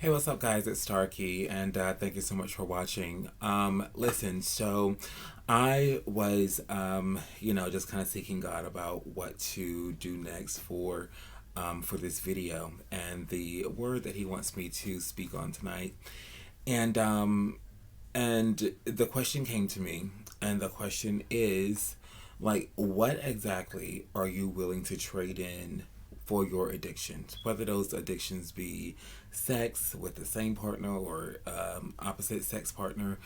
Hey, what's up, guys? It's Starkey, and thank you so much for watching. Listen, so I was, just kind of seeking God about what to do next for this video, and the word that He wants me to speak on tonight, and the question came to me, and the question is, like, what exactly are you willing to trade in for your addictions? Whether those addictions be sex with the same partner or opposite sex partner,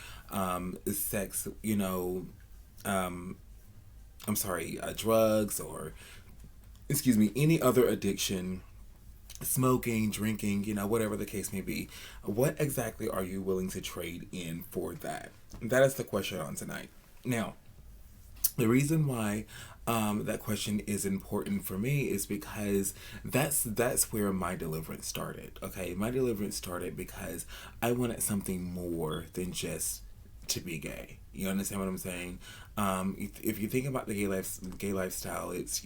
sex, I'm sorry, drugs or, excuse me, any other addiction, smoking, drinking, whatever the case may be. What exactly are you willing to trade in for that? That is the question on tonight. Now, the reason why that question is important for me is because that's where my deliverance started. Okay, my deliverance started because I wanted something more than just to be gay. You understand what I'm saying? If you think about the gay lifestyle, it's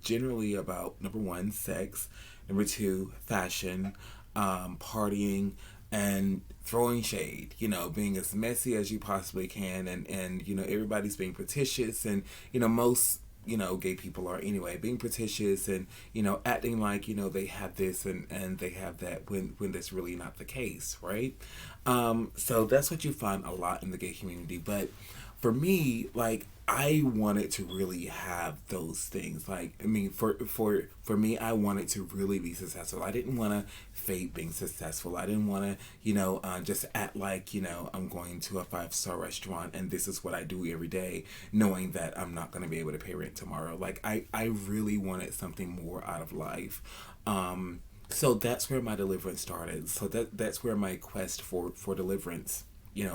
generally about number one, sex, number two, fashion, partying, and throwing shade, being as messy as you possibly can, and everybody's being pretentious, and most gay people are anyway, being pretentious and acting like they have this and they have that when that's really not the case, right? So that's what you find a lot in the gay community. But for me, like, I wanted to really have those things. Like, I mean, for me, I wanted to really be successful. I didn't want to fake being successful. I didn't want to, just act like, I'm going to a five-star restaurant and this is what I do every day, knowing that I'm not going to be able to pay rent tomorrow. Like, I really wanted something more out of life. So that's where my deliverance started. So that's where my quest for deliverance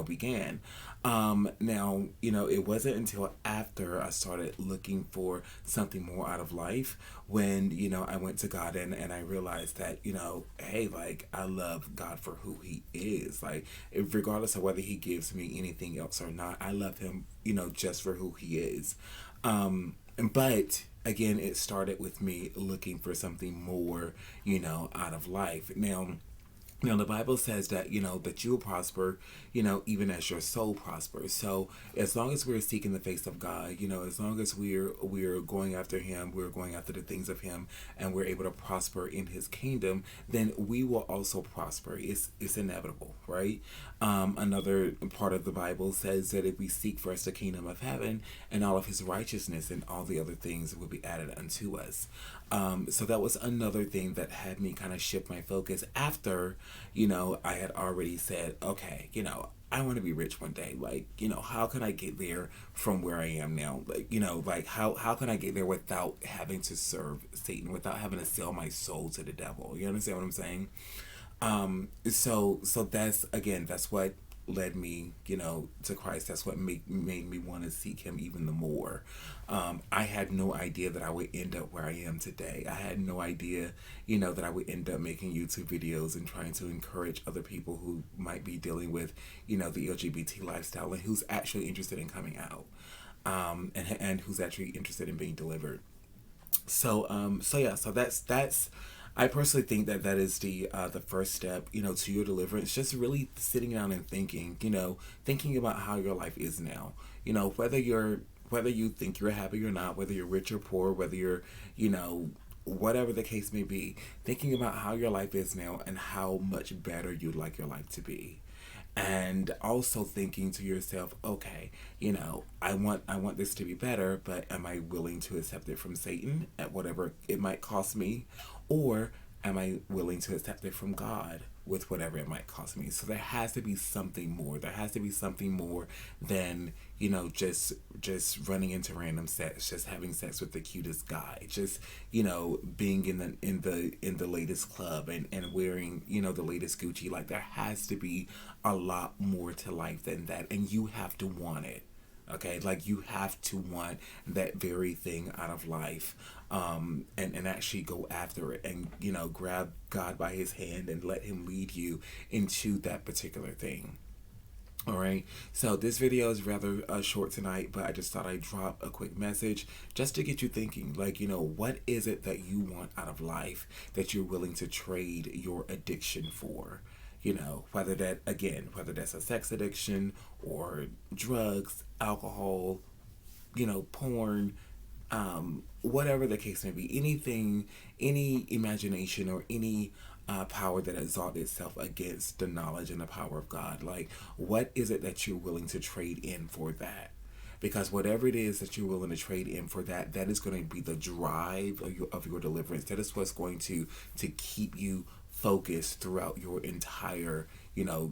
began. Now, it wasn't until after I started looking for something more out of life when, I went to God and I realized that, hey, like, I love God for who He is. Like, regardless of whether He gives me anything else or not, I love Him, just for who He is. But again, it started with me looking for something more, out of life. Now, the Bible says that, that you will prosper, even as your soul prospers. So as long as we're seeking the face of God, as long as we're going after Him, we're going after the things of Him, and we're able to prosper in His kingdom, then we will also prosper. It's inevitable, right? Another part of the Bible says that if we seek first the kingdom of heaven and all of His righteousness, and all the other things will be added unto us. So that was another thing that had me kind of shift my focus after, I had already said, okay, I want to be rich one day. Like, how can I get there from where I am now? Like, like how can I get there without having to serve Satan, without having to sell my soul to the devil? You understand what I'm saying? So that's what led me, to Christ. That's what made me want to seek Him even the more. I had no idea that I would end up where I am today. I had no idea, that I would end up making YouTube videos and trying to encourage other people who might be dealing with, the LGBT lifestyle, and who's actually interested in coming out, and who's actually interested in being delivered. So that's I personally think that that is the first step, to your deliverance. Just really sitting down and thinking, thinking about how your life is now. Whether you think you're happy or not, whether you're rich or poor, whether you're, whatever the case may be, thinking about how your life is now and how much better you'd like your life to be. And also thinking to yourself, okay, I want this to be better, but am I willing to accept it from Satan at whatever it might cost me, or am I willing to accept it from God with whatever it might cost me? So there has to be something more. There has to be something more than, just running into random sex, just having sex with the cutest guy, just, being in the latest club, and wearing, the latest Gucci. Like, there has to be a lot more to life than that, and you have to want it. Okay, like, you have to want that very thing out of life, and actually go after it, and grab God by His hand and let Him lead you into that particular thing. All right, so this video is rather short tonight, but I just thought I'd drop a quick message just to get you thinking. Like, what is it that you want out of life that you're willing to trade your addiction for? whether that's a sex addiction or drugs, alcohol, porn, whatever the case may be, anything, any imagination or any power that exalts itself against the knowledge and the power of God. Like, what is it that you're willing to trade in for that? Because whatever it is that you're willing to trade in for that, that is going to be the drive of your deliverance. That is what's going to keep you focused throughout your entire,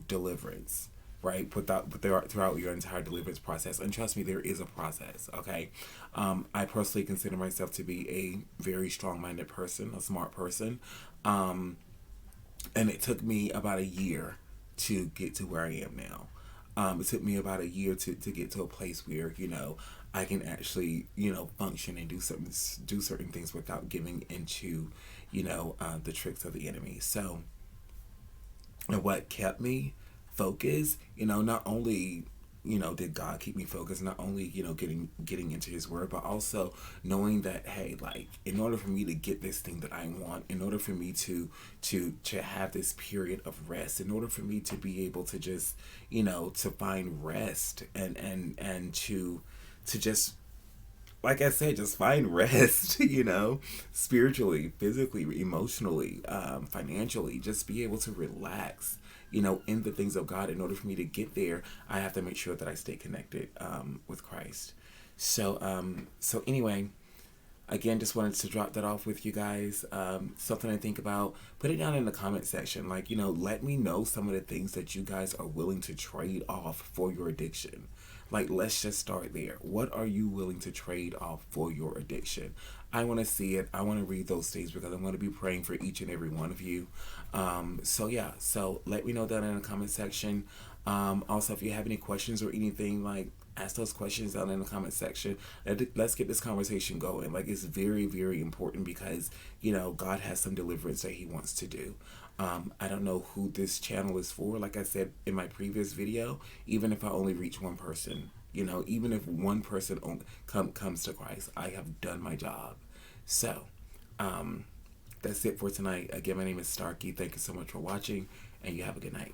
deliverance, right? Throughout your entire deliverance process. And trust me, there is a process, okay? I personally consider myself to be a very strong minded person, a smart person. Um, and it took me about a year to get to where I am now. It took me about a year to get to a place where, I can actually, function and do certain things without giving into, the tricks of the enemy. So, and what kept me focused, not only did God keep me focused, not only getting into His Word, but also knowing that, hey, like, in order for me to get this thing that I want, in order for me to have this period of rest, in order for me to be able to just to find rest and to just, like I said, just find rest, spiritually, physically, emotionally, financially, just be able to relax, in the things of God. In order for me to get there, I have to make sure that I stay connected with Christ. So anyway, again, just wanted to drop that off with you guys. Something to think about. Put it down in the comment section. Like, let me know some of the things that you guys are willing to trade off for your addiction. Like, let's just start there. What are you willing to trade off for your addiction? I want to see it. I want to read those things because I'm going to be praying for each and every one of you. So let me know that in the comment section. Also, if you have any questions or anything, like, ask those questions down in the comment section. Let's get this conversation going. Like, it's very, very important because, God has some deliverance that He wants to do. I don't know who this channel is for. Like I said in my previous video, even if I only reach one person, even if one person comes to Christ, I have done my job. So, that's it for tonight. Again, my name is Starkey. Thank you so much for watching, and you have a good night.